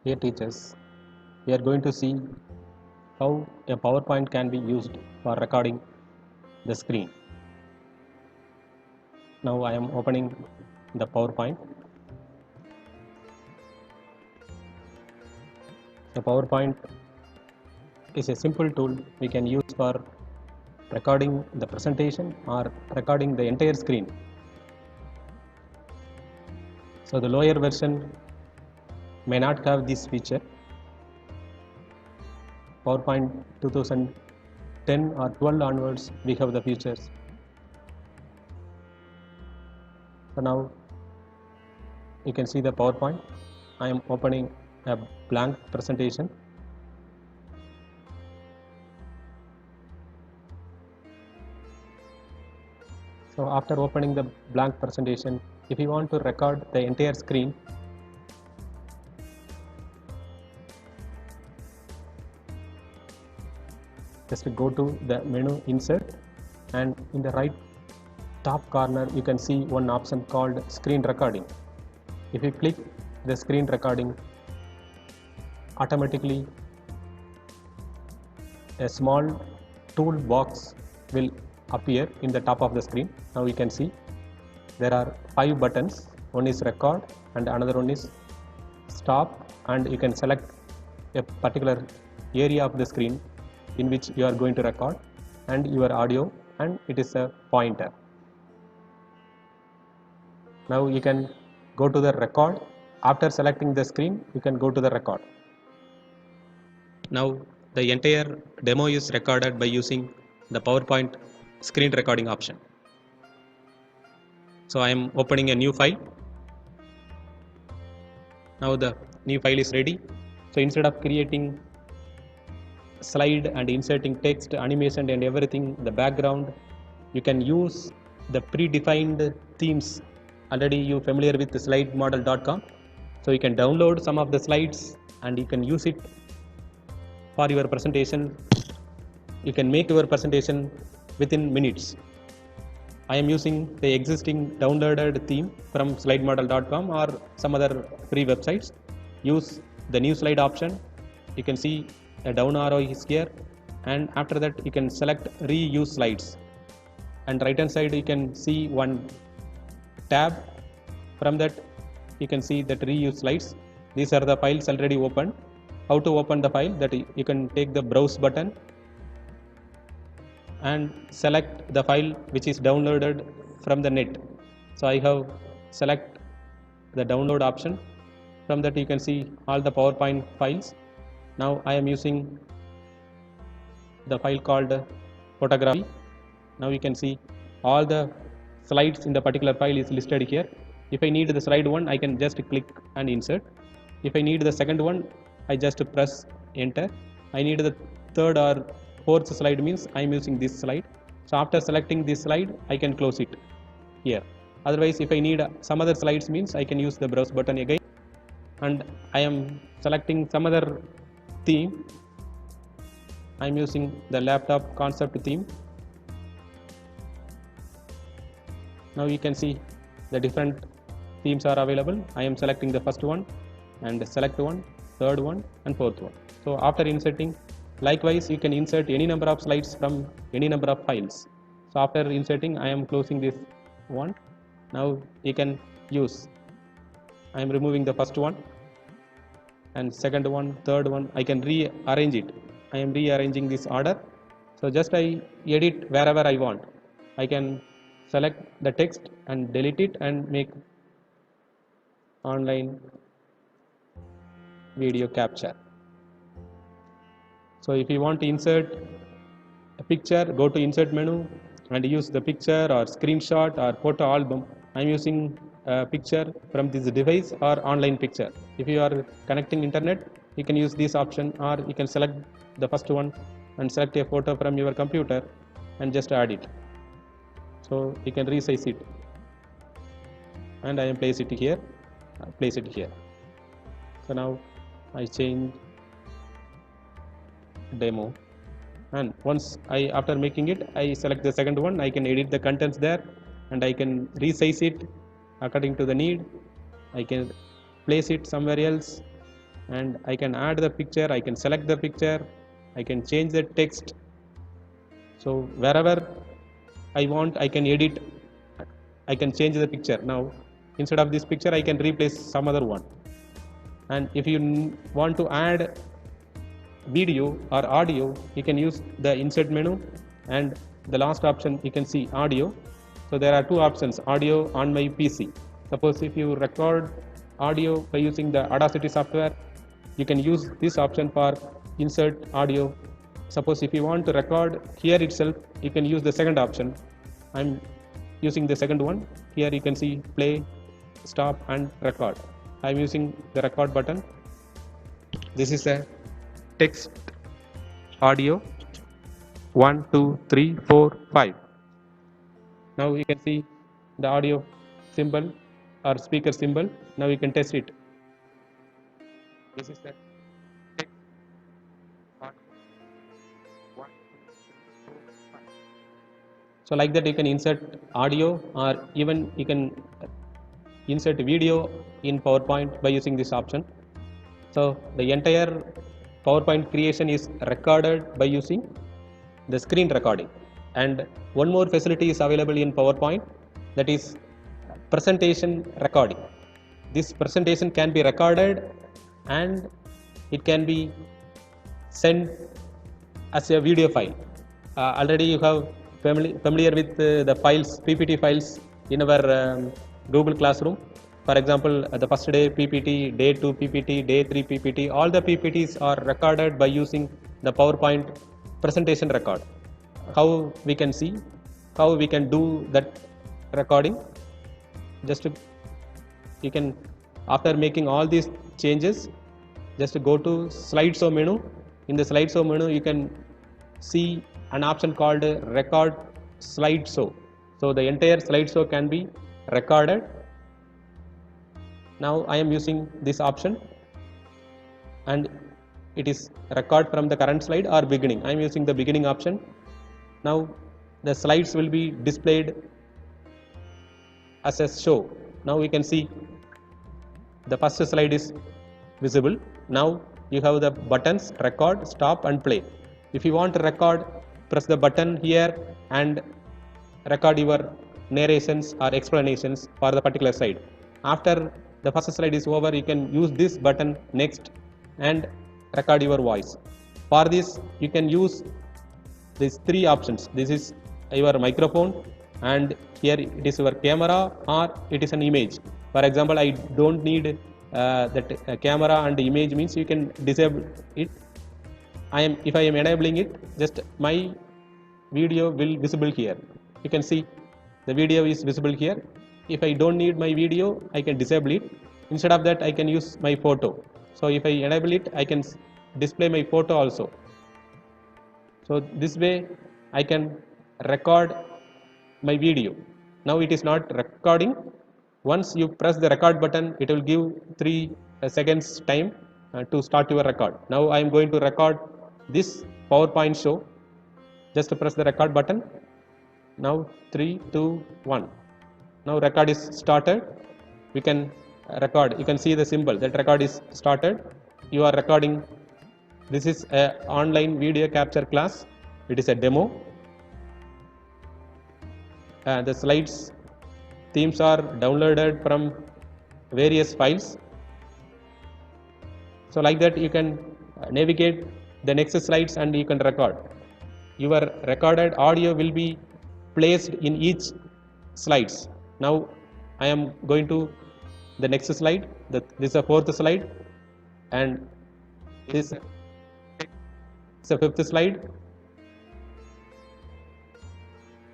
Dear teachers, we are going to see how a PowerPoint can be used for recording the screen. Now I am opening the PowerPoint. The PowerPoint is a simple tool we can use for recording the presentation or recording the entire screen. So the lower version may not have this feature. PowerPoint 2010 or 12 onwards we have the features. So now you can see the PowerPoint. I am opening a blank presentation. So after opening the blank presentation, if you want to record the entire screen, just go to the menu Insert, and in the right top corner you can see one option called Screen Recording. If you click the screen recording, automatically a small tool box will appear in the top of the screen. Now you can see there are 5 buttons. One is record and another one is stop, and you can select a particular area of the screen in which you are going to record and your audio, and it is a pointer. Now you can go to the record. After selecting the screen, you can go to the record. Now the entire demo is recorded by using the PowerPoint screen recording option. So I am opening a new file. Now the new file is ready. So instead of creating slide and inserting text, animation and everything, the background, you can use the predefined themes. Already you familiar with slidemodel.com. So you can download some of the slides and you can use it for your presentation. You can make your presentation within minutes. I am using the existing downloaded theme from slidemodel.com or some other free websites. Use the new slide option. You can see a down arrow is here, and after that you can select reuse slides, and right hand side you can see one tab. From that you can see that reuse slides. These are the files already opened. How to open the file? That you can take the browse button and select the file which is downloaded from the net. So I have select the download option. From that you can see all the PowerPoint files. Now I am using the file called photography. Now you can see all the slides in the particular file is listed here. If I need the slide 1, I can just click and insert. If I need the second one, I just press enter. I need the third or fourth slide, means I am using this slide. So after selecting this slide, I can close it here. Otherwise, if I need some other slides, means I can use the browse button again, and I am selecting some other theme. I am using the laptop concept theme. Now you can see the different themes are available. I am selecting the first one and select one, third one and fourth one. So after inserting, likewise you can insert any number of slides from any number of files. So after inserting, I am closing this one. Now you can use, I am removing the first one and second one, third one. I can rearrange it. I am rearranging this order. So just I edit wherever I want. I can select the text and delete it and make online video capture. So if you want to insert a picture, go to insert menu and use the picture or screenshot or photo album. I am using a picture from this device or online picture. If you are connecting internet, you can use this option, or you can select the first one and select a photo from your computer and just add it. So you can resize it, and I am place it here. So now I change demo, and once after making it, I select the second one. I can edit the contents there, and I can resize it according to the need. I can place it somewhere else, and I can add the picture, I can select the picture, I can change the text. So wherever I want, I can edit, I can change the picture. Now instead of this picture, I can replace some other one. And if you want to add video or audio, you can use the insert menu, and the last option you can see audio. So there are two options, audio on my PC. Suppose if you record audio by using the Audacity software, you can use this option for insert audio. Suppose if you want to record here itself, you can use the second option. I'm using the second one. Here you can see play, stop and record. I'm using the record button. This is a text audio 1 2 3 4 5. Now you can see the audio symbol or speaker symbol. Now you can test it. This is the text audio 1 2 3 4 5. So like that you can insert audio, or even you can insert video in PowerPoint by using this option. So the entire PowerPoint creation is recorded by using the screen recording. And one more facility is available in PowerPoint, that is presentation recording. This presentation can be recorded and it can be sent as a video file. Already you have familiar with the files, PPT files in our Google Classroom. For example, the first day PPT, day 2 PPT, day 3 PPT, all the PPTs are recorded by using the PowerPoint presentation record. How we can see, how we can do that recording? Just to, you can, after making all these changes, just go to slideshow menu. In the slideshow menu, you can see an option called record slideshow. So the entire slideshow can be recorded. Now I am using this option, and it is record from the current slide or beginning. I am using the beginning option. Now the slides will be displayed as a show. Now we can see the first slide is visible. Now you have the buttons record, stop and play. If you want to record, press the button here and record your narrations or explanations for the particular slide. After the first slide is over, you can use this button next and record your voice. For this you can use these three options. This is your microphone, and here it is your camera, or it is an image. For example, I don't need that camera and image, means you can disable it. If I am enabling it, just my video will visible here. You can see the video is visible here. If I don't need my video, I can disable it. Instead of that, I can use my photo. So if I enable it, I can display my photo also. So this way I can record my video. Now it is not recording. Once you press the record button, it will give 3 seconds time to start your record. Now I am going to record this PowerPoint show. Just press the record button. Now 3 2 1. Now record is started. We can record. You can see the symbol that record is started. You are recording. This is an online video capture class. It is a demo. The slides themes are downloaded from various files. So like that you can navigate the next slides and you can record. Your recorded audio will be placed in each slides. Now I am going to the next slide. This is the fourth slide, and this is the fifth slide.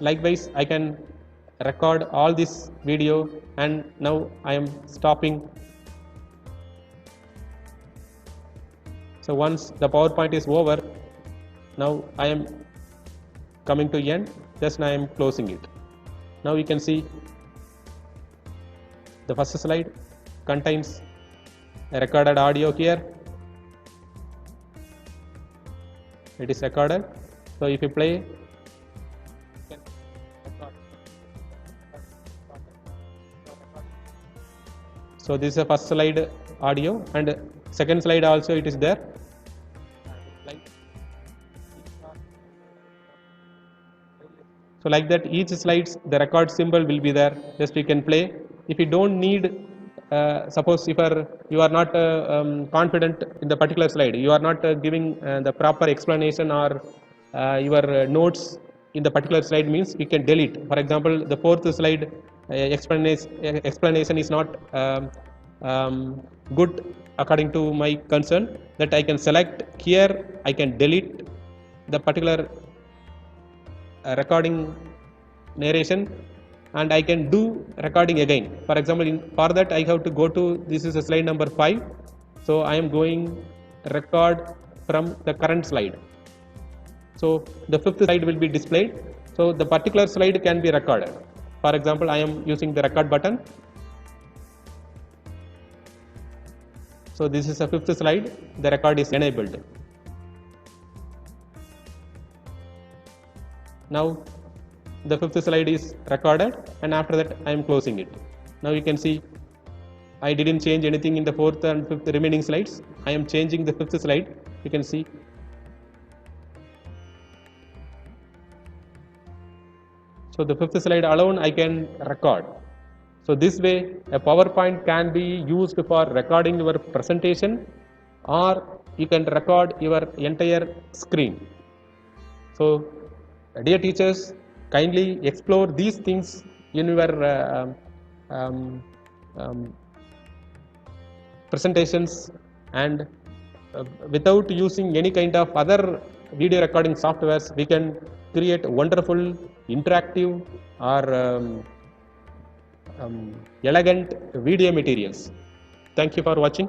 Likewise, I can record all this video, and now I am stopping. So once the PowerPoint is over, now I am coming to end. Just now I am closing it. Now you can see the first slide contains a recorded audio here. It is recorded. So if you play, so this is the first slide audio, and second slide also it is there. So like that, each slides the record symbol will be there. Just you can play. If you don't need, suppose if you are not confident in the particular slide, you are not giving the proper explanation or your notes in the particular slide, means you can delete. For example, the fourth slide explanation is not um, good according to my concern, that I can select here, I can delete the particular recording narration, and I can do recording again. For example, for that I have to go to, this is a slide number 5, so I am going record from the current slide. So the fifth slide will be displayed, so the particular slide can be recorded. For example, I am using the record button. So this is a fifth slide, the record is enabled. Now the fifth slide is recorded, and after that I am closing it. Now you can see I didn't change anything in the fourth and fifth remaining slides. I am changing the fifth slide. You can see. So the fifth slide alone I can record. So this way a PowerPoint can be used for recording your presentation, or you can record your entire screen. So dear teachers, kindly explore these things in your presentations, and without using any kind of other video recording softwares, we can create wonderful, interactive or elegant video materials. Thank you for watching.